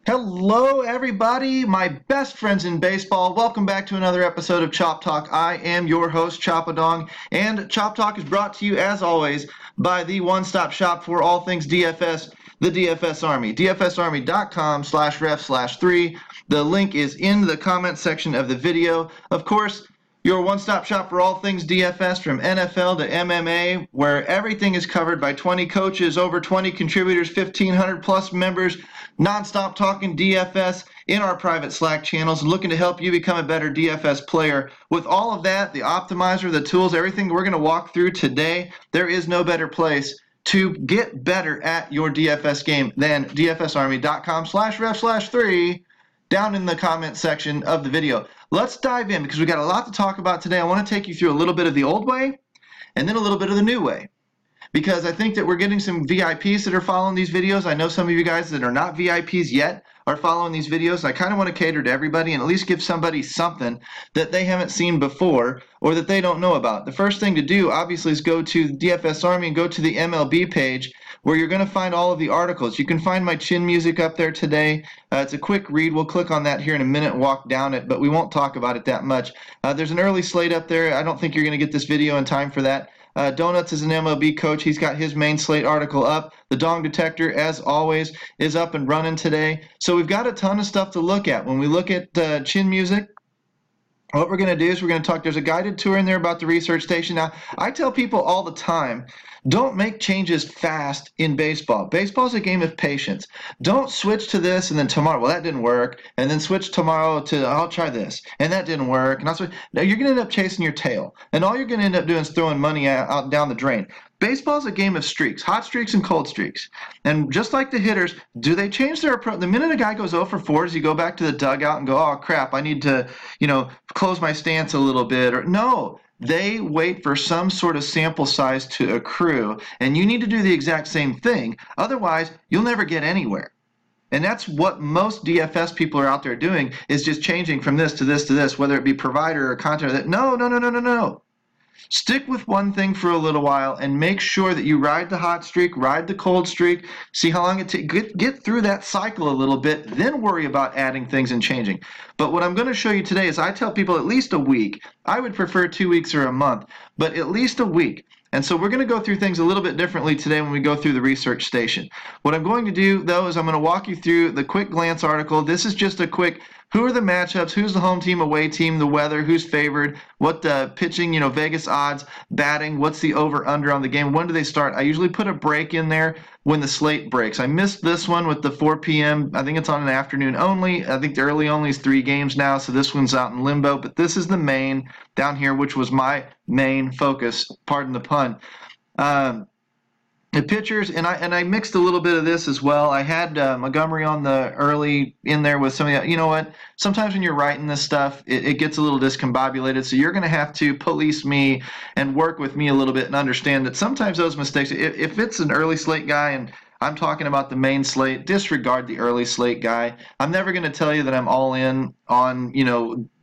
Hello, everybody, my best friends in baseball. Welcome back to another episode of Chop Talk. I am your host, Chopadong, and Chop Talk is brought to you, as always, by the one-stop shop for all things DFS, the DFS Army. DFSArmy.com/ref/3. The link is in the comment section of the video. Of course, your one-stop shop for all things DFS, from NFL to MMA, where everything is covered by 20 coaches, over 20 contributors, 1,500 plus members, non-stop talking DFS in our private Slack channels, looking to help you become a better DFS player. With all of that, the optimizer, the tools, everything we're going to walk through today, there is no better place to get better at your DFS game than dfsarmy.com/ref/3 down in the comment section of the video. Let's dive in because we got a lot to talk about today. I want to take you through a little bit of the old way and then a little bit of the new way, because I think that we're getting some VIPs that are following these videos. I know some of you guys that are not VIPs yet are following these videos. I kind of want to cater to everybody and at least give somebody something that they haven't seen before or that they don't know about. The first thing to do, obviously, is go to DFS Army and go to the MLB page, where you're going to find all of the articles. You can find my chin music up there today. It's a quick read. We'll click on that here in a minute and walk down it, but we won't talk about it that much. There's an early slate up there. I don't think you're going to get this video in time for that. Donuts is an MLB coach. He's got his main slate article up. The Dong Detector, as always, is up and running today. So we've got a ton of stuff to look at. When we look at chin music, what we're going to do is we're going to talk. There's a guided tour in there about the research station. Now, I tell people all the time, don't make changes fast in baseball. Baseball is a game of patience. Don't switch to this and then tomorrow, well, that didn't work, and then switch tomorrow to, I'll try this, and that didn't work. And I'll switch. Now, you're going to end up chasing your tail, and all you're going to end up doing is throwing money out down the drain. Baseball is a game of streaks, hot streaks and cold streaks. And just like the hitters, do they change their approach? The minute a guy goes 0 for 4, does he go back to the dugout and go, oh, crap, I need to, close my stance a little bit? Or no, they wait for some sort of sample size to accrue, and you need to do the exact same thing. Otherwise, you'll never get anywhere. And that's what most DFS people are out there doing, is just changing from this to this to this, whether it be provider or content. No. Stick with one thing for a little while and make sure that you ride the hot streak, ride the cold streak, see how long it takes, get through that cycle a little bit, then worry about adding things and changing. But what I'm going to show you today is I tell people at least a week. I would prefer 2 weeks or a month, but at least a week. And so we're going to go through things a little bit differently today when we go through the research station. What I'm going to do, though, is I'm going to walk you through the quick glance article. This is just a quick, who are the matchups, who's the home team, away team, the weather, who's favored, what the pitching, Vegas odds, batting, what's the over-under on the game, when do they start. I usually put a break in there when the slate breaks. I missed this one with the 4 p.m. I think it's on an afternoon only. I think the early only is 3 games now, so this one's out in limbo. But this is the main down here, which was my main focus, pardon the pun. The pitchers, and I mixed a little bit of this as well. I had Montgomery on the early in there with some of the, you know what, sometimes when you're writing this stuff, it gets a little discombobulated, so you're going to have to police me and work with me a little bit and understand that sometimes those mistakes, if it's an early slate guy and I'm talking about the main slate, disregard the early slate guy. I'm never going to tell you that I'm all in on,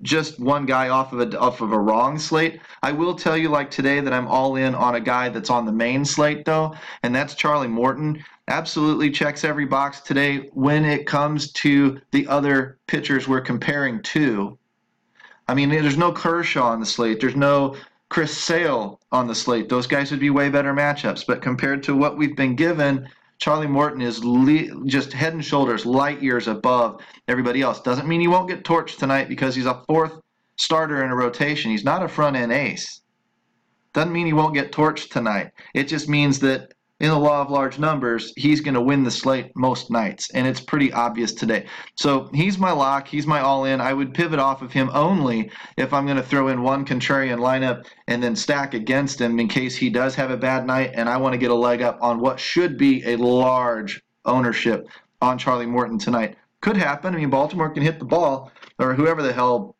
just one guy off of a wrong slate. I will tell you, like today, that I'm all in on a guy that's on the main slate, though, and that's Charlie Morton. Absolutely checks every box today when it comes to the other pitchers we're comparing to. I mean, there's no Kershaw on the slate. There's no Chris Sale on the slate. Those guys would be way better matchups, but compared to what we've been given, Charlie Morton is just head and shoulders, light years above everybody else. Doesn't mean he won't get torched tonight because he's a 4th starter in a rotation. He's not a front-end ace. Doesn't mean he won't get torched tonight. It just means that in the law of large numbers, he's going to win the slate most nights, and it's pretty obvious today. So he's my lock. He's my all-in. I would pivot off of him only if I'm going to throw in one contrarian lineup and then stack against him in case he does have a bad night, and I want to get a leg up on what should be a large ownership on Charlie Morton tonight. Could happen. I mean, Baltimore can hit the ball, or whoever the hell.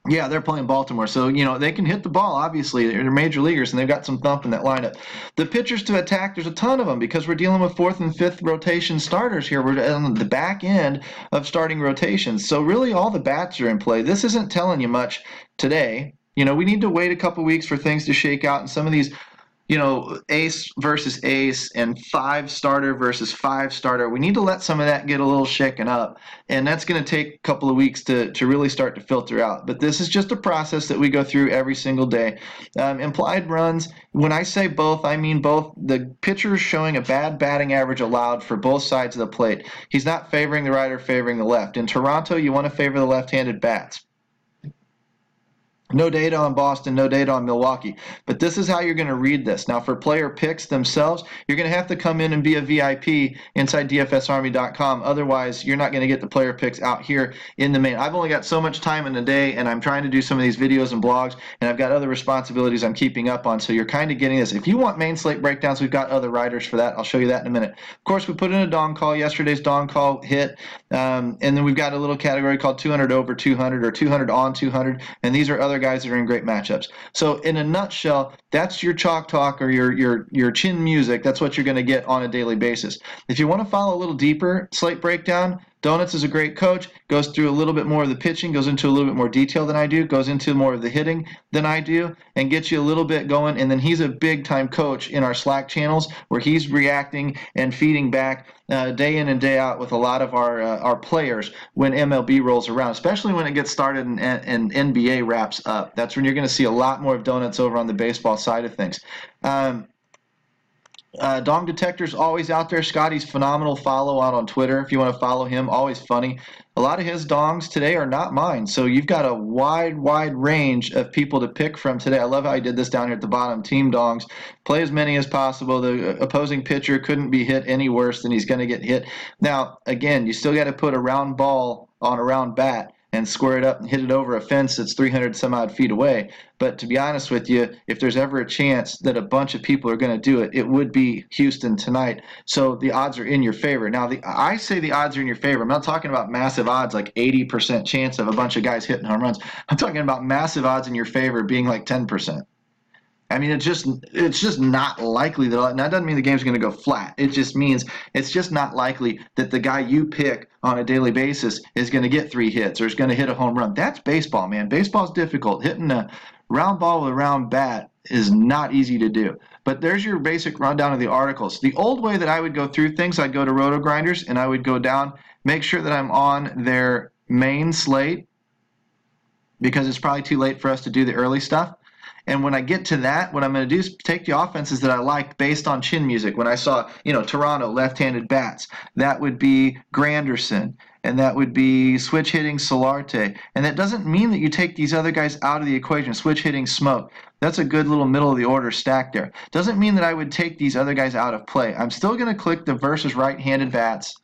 Yeah, they're playing Baltimore, so, they can hit the ball, obviously. They're major leaguers, and they've got some thump in that lineup. The pitchers to attack, there's a ton of them because we're dealing with 4th and 5th rotation starters here. We're on the back end of starting rotations, so really all the bats are in play. This isn't telling you much today. We need to wait a couple weeks for things to shake out, and some of these ace versus ace and 5-starter versus 5-starter. We need to let some of that get a little shaken up, and that's going to take a couple of weeks to really start to filter out. But this is just a process that we go through every single day. Implied runs, when I say both, I mean both. The pitcher is showing a bad batting average allowed for both sides of the plate. He's not favoring the right or favoring the left. In Toronto, you want to favor the left-handed bats. No data on Boston, no data on Milwaukee. But this is how you're going to read this. Now, for player picks themselves, you're going to have to come in and be a VIP inside DFSArmy.com. Otherwise, you're not going to get the player picks out here in the main. I've only got so much time in the day, and I'm trying to do some of these videos and blogs, and I've got other responsibilities I'm keeping up on. So you're kind of getting this. If you want main slate breakdowns, we've got other writers for that. I'll show you that in a minute. Of course, we put in a dong call. Yesterday's dong call hit. And then we've got a little category called 200 over 200 or 200 on 200. And these are other guys that are in great matchups. So in a nutshell, that's your chalk talk or your chin music. That's what you're going to get on a daily basis. If you want to follow a little deeper slate breakdown, Donuts is a great coach, goes through a little bit more of the pitching, goes into a little bit more detail than I do, goes into more of the hitting than I do, and gets you a little bit going. And then he's a big-time coach in our Slack channels where he's reacting and feeding back day in and day out with a lot of our players when MLB rolls around, especially when it gets started and NBA wraps up. That's when you're going to see a lot more of Donuts over on the baseball side of things. Dong Detector's always out there. Scotty's phenomenal follow out on Twitter if you want to follow him. Always funny. A lot of his dongs today are not mine, so you've got a wide range of people to pick from today. I love how he did this down here at the bottom. Team dongs. Play as many as possible. The opposing pitcher couldn't be hit any worse than he's going to get hit. Now, again, you still got to put a round ball on a round bat and square it up and hit it over a fence that's 300 some odd feet away. But to be honest with you, if there's ever a chance that a bunch of people are going to do it, it would be Houston tonight. So the odds are in your favor. Now, I say the odds are in your favor. I'm not talking about massive odds like 80% chance of a bunch of guys hitting home runs. I'm talking about massive odds in your favor being like 10%. I mean, it's just not likely that. Now, that doesn't mean the game's going to go flat. It just means it's just not likely that the guy you pick on a daily basis is going to get 3 hits or is going to hit a home run. That's baseball, man. Baseball's difficult. Hitting a round ball with a round bat is not easy to do. But there's your basic rundown of the articles. The old way that I would go through things, I'd go to Roto Grinders and I would go down, make sure that I'm on their main slate because it's probably too late for us to do the early stuff. And when I get to that, what I'm going to do is take the offenses that I liked based on chin music. When I saw, Toronto left-handed bats, that would be Granderson, and that would be switch hitting Solarte. And that doesn't mean that you take these other guys out of the equation. Switch hitting Smoke. That's a good little middle of the order stack there. Doesn't mean that I would take these other guys out of play. I'm still going to click the versus right-handed bats,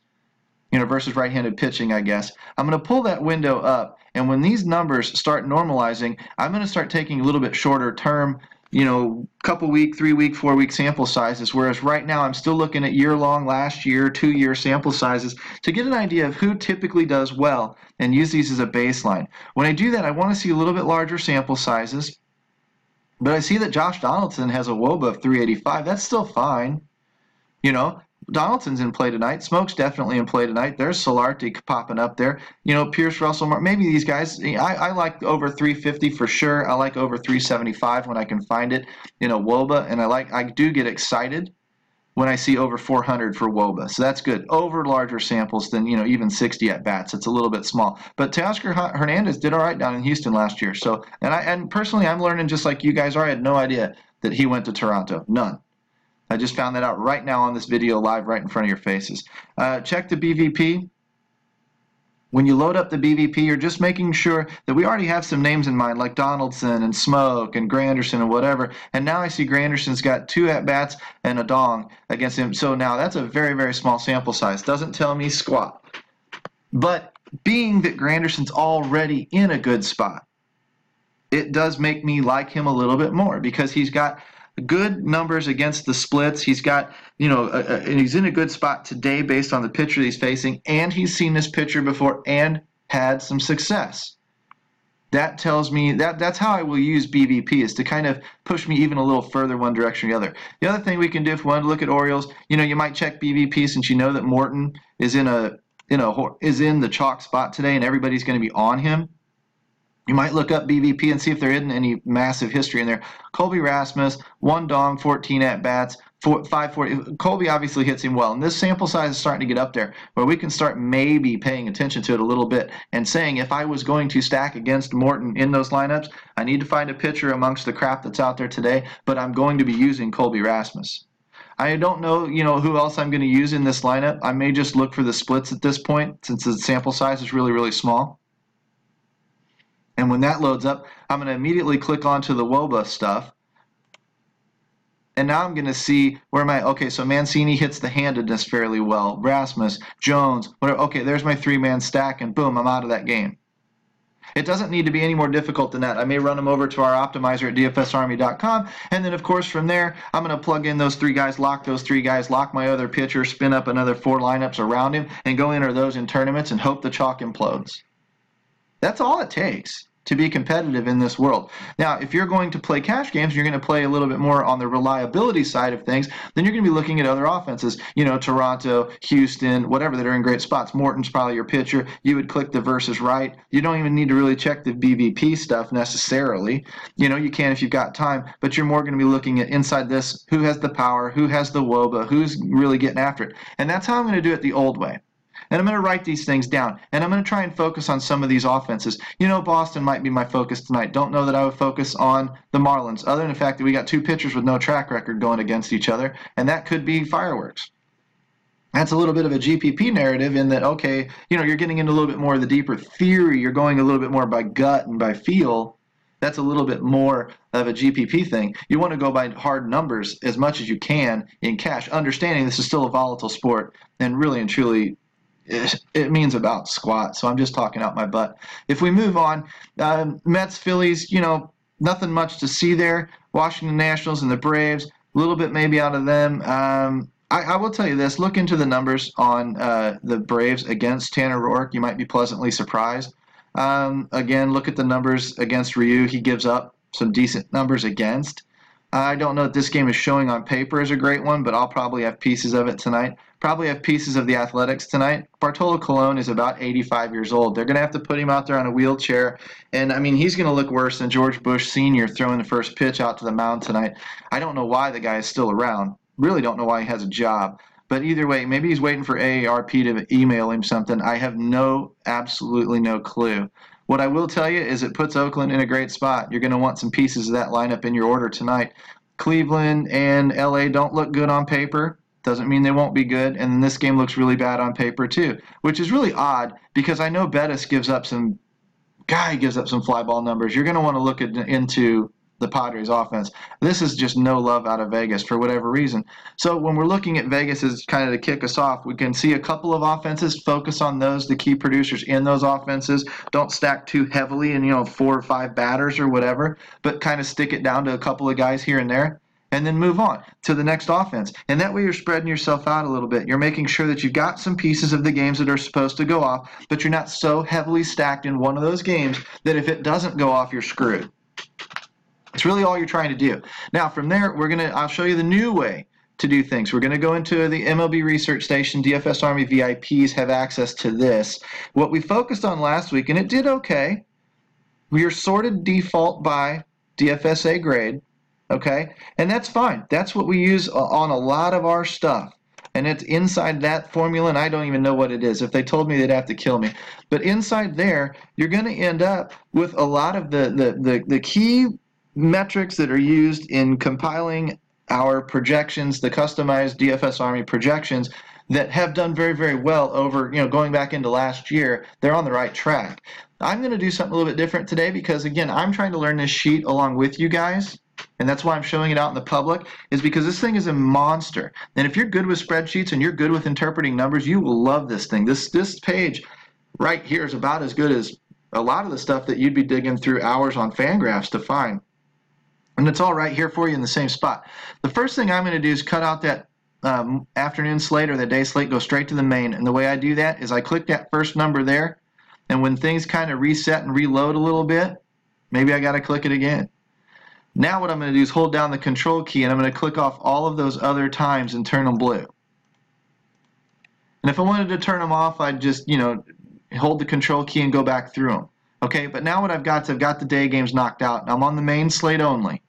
versus right-handed pitching, I guess. I'm going to pull that window up. And when these numbers start normalizing, I'm going to start taking a little bit shorter term, couple week, 3 week, 4 week sample sizes. Whereas right now I'm still looking at year-long, last year, 2-year sample sizes to get an idea of who typically does well and use these as a baseline. When I do that, I want to see a little bit larger sample sizes. But I see that Josh Donaldson has a WOBA of 385. That's still fine. Donaldson's in play tonight. Smoke's definitely in play tonight. There's Solarte popping up there. Pierce, Russell, maybe these guys. I like over 350 for sure. I like over 375 when I can find it in a WOBA, and I do get excited when I see over 400 for WOBA. So that's good. Over larger samples than even 60 at bats. It's a little bit small. But Teoscar Hernandez did all right down in Houston last year. So and personally, I'm learning just like you guys are. I had no idea that he went to Toronto. None. I just found that out right now on this video live right in front of your faces. Check the BVP. When you load up the BVP, you're just making sure that we already have some names in mind, like Donaldson and Smoke and Granderson and whatever. And now I see Granderson's got 2 at-bats and a dong against him. So now that's a very, very small sample size. Doesn't tell me squat. But being that Granderson's already in a good spot, it does make me like him a little bit more because he's got good numbers against the splits. He's got, and he's in a good spot today based on the pitcher he's facing, and he's seen this pitcher before and had some success. That tells me that's how I will use BVP, is to kind of push me even a little further one direction or the other. The other thing we can do if we want to look at Orioles, you might check BVP since you know that Morton is in the chalk spot today and everybody's going to be on him. You might look up BVP and see if there isn't any massive history in there. Colby Rasmus, 1 dong, 14 at-bats, 540. Colby obviously hits him well, and this sample size is starting to get up there where we can start maybe paying attention to it a little bit and saying if I was going to stack against Morton in those lineups, I need to find a pitcher amongst the crap that's out there today, but I'm going to be using Colby Rasmus. I don't know, who else I'm going to use in this lineup. I may just look for the splits at this point since the sample size is really, really small. And when that loads up, I'm going to immediately click onto the WOBA stuff. And now I'm going to see where okay, so Mancini hits the handedness fairly well. Rasmus, Jones, whatever. Okay, there's my 3-man stack, and boom, I'm out of that game. It doesn't need to be any more difficult than that. I may run them over to our optimizer at dfsarmy.com, and then, of course, from there, I'm going to plug in those 3 guys, lock those 3 guys, lock my other pitcher, spin up another 4 lineups around him, and go enter those in tournaments and hope the chalk implodes. That's all it takes to be competitive in this world. Now, if you're going to play cash games, you're going to play a little bit more on the reliability side of things, then you're going to be looking at other offenses, Toronto, Houston, whatever, that are in great spots. Morton's probably your pitcher. You would click the versus right. You don't even need to really check the BVP stuff necessarily. You can if you've got time, but you're more going to be looking at inside this, who has the power, who has the WOBA, who's really getting after it. And that's how I'm going to do it the old way. And I'm going to write these things down, and I'm going to try and focus on some of these offenses. Boston might be my focus tonight. Don't know that I would focus on the Marlins, other than the fact that we got 2 pitchers with no track record going against each other, and that could be fireworks. That's a little bit of a GPP narrative in that, okay, you're getting into a little bit more of the deeper theory. You're going a little bit more by gut and by feel. That's a little bit more of a GPP thing. You want to go by hard numbers as much as you can in cash, understanding this is still a volatile sport, and really and truly, it means about squat, so I'm just talking out my butt. If we move on, Mets, Phillies, nothing much to see there. Washington Nationals and the Braves, a little bit maybe out of them. I will tell you this, look into the numbers on the Braves against Tanner Roark. You might be pleasantly surprised. Again, look at the numbers against Ryu. He gives up some decent numbers against. I don't know if this game is showing on paper as a great one, but I'll probably have pieces of it tonight. Probably have pieces of the Athletics tonight. Bartolo Colon is about 85 years old. They're going to have to put him out there on a wheelchair. And, he's going to look worse than George Bush Sr. throwing the first pitch out to the mound tonight. I don't know why the guy is still around. Really don't know why he has a job. But either way, maybe he's waiting for AARP to email him something. I have absolutely no clue. What I will tell you is it puts Oakland in a great spot. You're going to want some pieces of that lineup in your order tonight. Cleveland and LA don't look good on paper. Doesn't mean they won't be good. And then this game looks really bad on paper too, which is really odd because I know Bettis gives up some fly ball numbers. You're going to want to look into the Padres offense. This is just no love out of Vegas for whatever reason. So when we're looking at Vegas as kind of to kick us off, we can see a couple of offenses, focus on those, the key producers in those offenses. Don't stack too heavily in, 4 or 5 batters or whatever, but kind of stick it down to a couple of guys here and there. And then move on to the next offense. And that way you're spreading yourself out a little bit. You're making sure that you've got some pieces of the games that are supposed to go off, but you're not so heavily stacked in one of those games that if it doesn't go off, you're screwed. It's really all you're trying to do. Now, from there, I'll show you the new way to do things. We're going to go into the MLB Research Station. DFS Army VIPs have access to this. What we focused on last week, and it did okay, we are sorted default by DFSA grade. Okay, and that's fine. That's what we use on a lot of our stuff. And it's inside that formula, and I don't even know what it is. If they told me, they'd have to kill me. But inside there, you're going to end up with a lot of the key metrics that are used in compiling our projections, the customized DFS Army projections that have done very, very well over, going back into last year. They're on the right track. I'm going to do something a little bit different today because, again, I'm trying to learn this sheet along with you guys. And that's why I'm showing it out in the public, is because this thing is a monster. And if you're good with spreadsheets and you're good with interpreting numbers, you will love this thing. This page right here is about as good as a lot of the stuff that you'd be digging through hours on Fangraphs to find. And it's all right here for you in the same spot. The first thing I'm going to do is cut out that afternoon slate or the day slate, go straight to the main. And the way I do that is I click that first number there, and when things kind of reset and reload a little bit, maybe I got to click it again. Now what I'm going to do is hold down the control key, and I'm going to click off all of those other times and turn them blue. And if I wanted to turn them off, I'd just, hold the control key and go back through them. Okay, but now what I've got is I've got the day games knocked out, and I'm on the main slate only.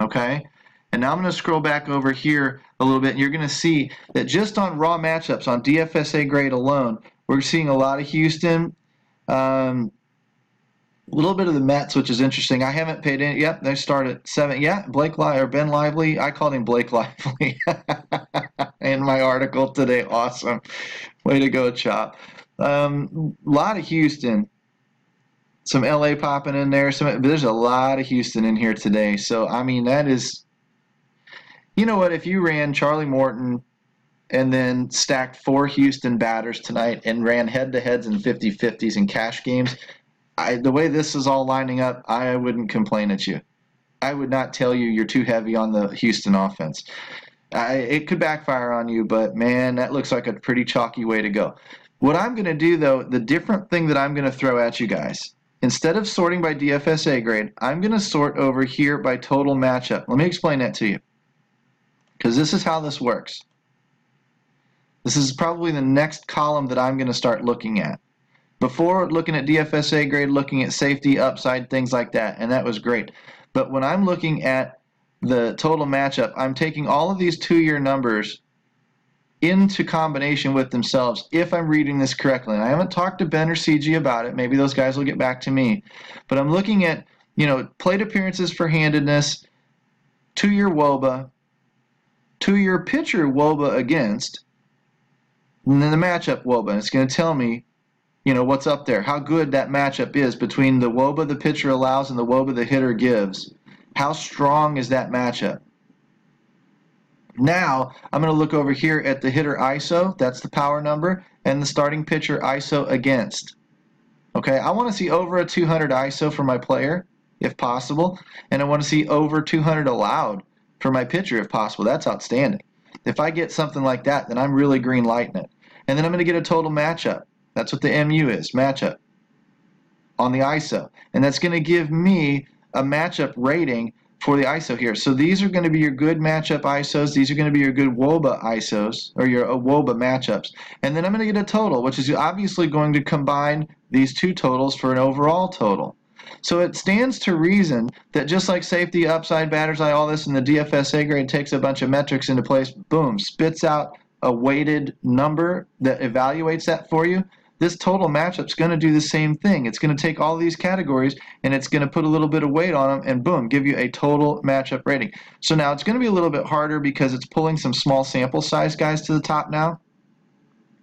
Okay, and now I'm going to scroll back over here a little bit, and you're going to see that just on raw matchups on DFSA grade alone, we're seeing a lot of Houston, a little bit of the Mets, which is interesting. I haven't paid in. Yep, they start at 7. Yeah, Ben Lively. I called him Blake Lively in my article today. Awesome, way to go, Chop. A lot of Houston. Some LA popping in there. There's a lot of Houston in here today. So, I mean, that is, you know what, if you ran Charlie Morton and then stacked 4 Houston batters tonight and ran head-to-heads and 50-50s in cash games, the way this is all lining up, I wouldn't complain at you. I would not tell you you're too heavy on the Houston offense. It could backfire on you, but, man, that looks like a pretty chalky way to go. What I'm going to do, though, the different thing that I'm going to throw at you guys, instead of sorting by DFSA grade, I'm going to sort over here by total matchup. Let me explain that to you, because this is how this works. This is probably the next column that I'm going to start looking at. Before looking at DFSA grade, looking at safety, upside, things like that, and that was great. But when I'm looking at the total matchup, I'm taking all of these 2-year numbers into combination with themselves, if I'm reading this correctly. And I haven't talked to Ben or CG about it. Maybe those guys will get back to me. But I'm looking at, plate appearances for handedness, 2-year WOBA, 2-year pitcher WOBA against, and then the matchup WOBA. And it's going to tell me, what's up there, how good that matchup is between the WOBA the pitcher allows and the WOBA the hitter gives. How strong is that matchup? Now, I'm going to look over here at the hitter ISO, that's the power number, and the starting pitcher ISO against. Okay, I want to see over a 200 ISO for my player, if possible, and I want to see over 200 allowed for my pitcher, if possible. That's outstanding. If I get something like that, then I'm really green lighting it. And then I'm going to get a total matchup. That's what the MU is, matchup, on the ISO. And that's going to give me a matchup rating for the ISO here. So these are going to be your good matchup ISOs. These are going to be your good WOBA ISOs, or your WOBA matchups. And then I'm going to get a total, which is obviously going to combine these 2 totals for an overall total. So it stands to reason that just like safety, upside, batters, all this in the DFSA grade takes a bunch of metrics into place, boom, spits out a weighted number that evaluates that for you. This total matchup is going to do the same thing. It's going to take all these categories and it's going to put a little bit of weight on them and boom, give you a total matchup rating. So now it's going to be a little bit harder because it's pulling some small sample size guys to the top now,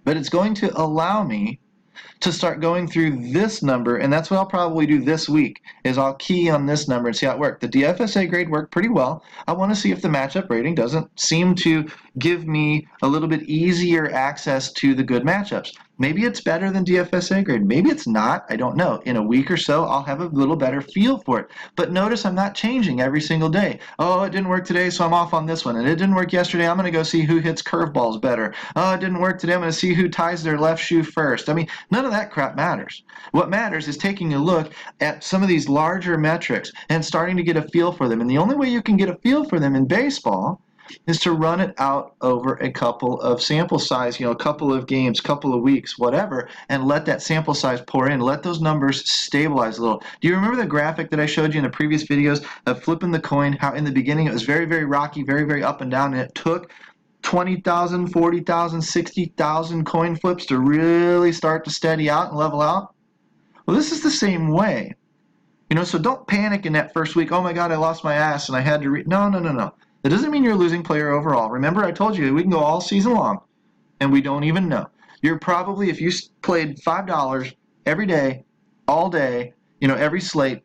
but it's going to allow me to start going through this number, and that's what I'll probably do this week, is I'll key on this number and see how it worked. The DFSA grade worked pretty well. I want to see if the matchup rating doesn't seem to give me a little bit easier access to the good matchups. Maybe it's better than DFSA grade. Maybe it's not. I don't know. In a week or so, I'll have a little better feel for it. But notice I'm not changing every single day. Oh, it didn't work today, so I'm off on this one. And it didn't work yesterday. I'm going to go see who hits curveballs better. Oh, it didn't work today. I'm going to see who ties their left shoe first. I mean, none of that crap matters. What matters is taking a look at some of these larger metrics and starting to get a feel for them. And the only way you can get a feel for them in baseball is to run it out over a couple of sample size, a couple of games, couple of weeks, whatever, and let that sample size pour in. Let those numbers stabilize a little. Do you remember the graphic that I showed you in the previous videos of flipping the coin, how in the beginning it was very, very rocky, very, very up and down, and it took 20,000, 40,000, 60,000 coin flips to really start to steady out and level out? Well, this is the same way. So don't panic in that first week. Oh my God, I lost my ass and I had to No. That doesn't mean you're a losing player overall. Remember, I told you we can go all season long, and we don't even know. You're probably, if you played $5 every day, all day, every slate,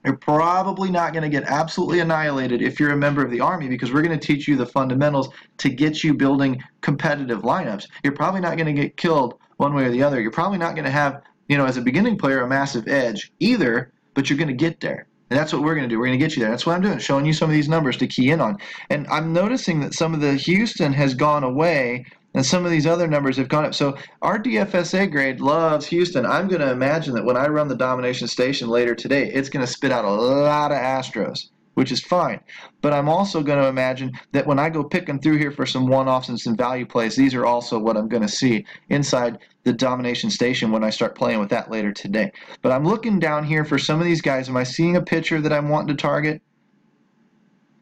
you're probably not going to get absolutely annihilated if you're a member of the Army, because we're going to teach you the fundamentals to get you building competitive lineups. You're probably not going to get killed one way or the other. You're probably not going to have, as a beginning player, a massive edge either, but you're going to get there. And that's what we're going to do. We're going to get you there. That's what I'm doing, showing you some of these numbers to key in on. And I'm noticing that some of the Houston has gone away and some of these other numbers have gone up. So our DFSA grade loves Houston. I'm going to imagine that when I run the domination station later today, it's going to spit out a lot of Astros. which is fine. But I'm also going to imagine that when I go picking through here for some one-offs and some value plays, these are also what I'm going to see inside the domination station when I start playing with that later today. But I'm looking down here for some of these guys. Am I seeing a pitcher that I'm wanting to target?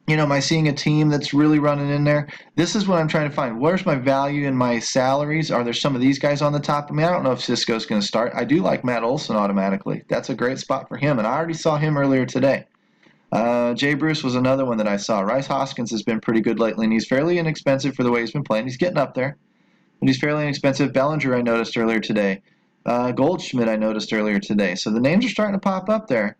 You know, am I seeing a team that's really running in there? This is what I'm trying to find. Where's my value in my salaries? Are there some of these guys on the top? I mean, I don't know if Cisco's going to start. I do like Matt Olson automatically. That's a great spot for him, and I already saw him earlier today. Jay Bruce was another one that I saw. Rice Hoskins has been pretty good lately, and he's fairly inexpensive for the way he's been playing. He's getting up there, but he's fairly inexpensive. Bellinger I noticed earlier today. Goldschmidt I noticed earlier today. So the names are starting to pop up there.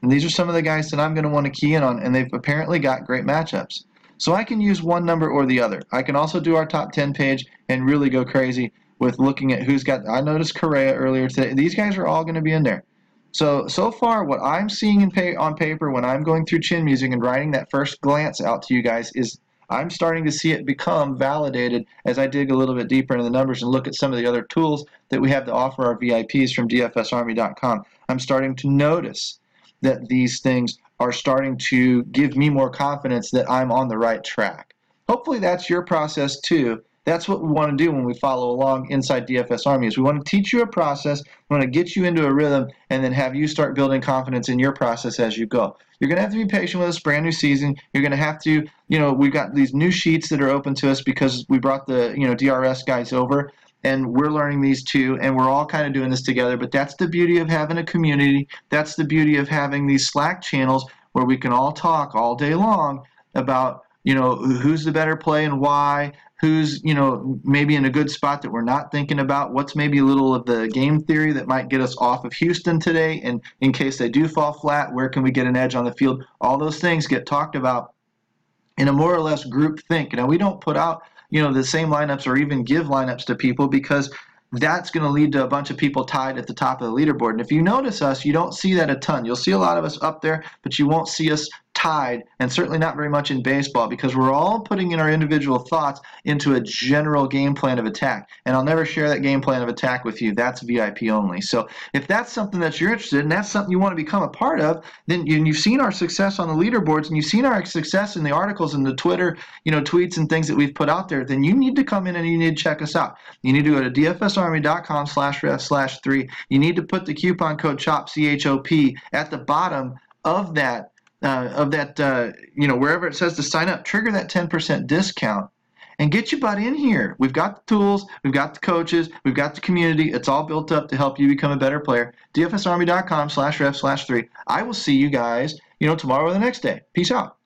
And these are some of the guys that I'm going to want to key in on, and they've apparently got great matchups. So I can use one number or the other. I can also do our top 10 page and really go crazy with looking at who's got. I noticed Correa earlier today. These guys are all going to be in there. So far, what I'm seeing on paper when I'm going through chin music and writing that first glance out to you guys is I'm starting to see it become validated as I dig a little bit deeper into the numbers and look at some of the other tools that we have to offer our VIPs from DFSArmy.com. I'm starting to notice that these things are starting to give me more confidence that I'm on the right track. Hopefully that's your process too. That's what we want to do when we follow along inside DFS Army is we want to teach you a process, we want to get you into a rhythm, and then have you start building confidence in your process as you go. You're going to have to be patient with us, brand new season. You're going to have to, we've got these new sheets that are open to us because we brought the, DRS guys over. And we're learning these too, and we're all kind of doing this together. But that's the beauty of having a community. That's the beauty of having these Slack channels where we can all talk all day long about, who's the better play and why, who's, maybe in a good spot that we're not thinking about, what's maybe a little of the game theory that might get us off of Houston today, and in case they do fall flat, where can we get an edge on the field? All those things get talked about in a more or less group think. Now, we don't put out the same lineups or even give lineups to people because that's going to lead to a bunch of people tied at the top of the leaderboard. And if you notice us, you don't see that a ton. You'll see a lot of us up there, but you won't see us tied, and certainly not very much in baseball because we're all putting in our individual thoughts into a general game plan of attack. And I'll never share that game plan of attack with you. That's VIP only. So if that's something that you're interested in, that's something you want to become a part of, then you've seen our success on the leaderboards and you've seen our success in the articles and the Twitter, tweets and things that we've put out there, then you need to come in and you need to check us out. You need to go to dfsarmy.com/ref/3. You need to put the coupon code CHOP, CHOP, at the bottom of that, wherever it says to sign up, trigger that 10% discount and get your butt in here. We've got the tools, we've got the coaches, we've got the community. It's all built up to help you become a better player. dfsarmy.com/ref/3. I will see you guys, tomorrow or the next day. Peace out.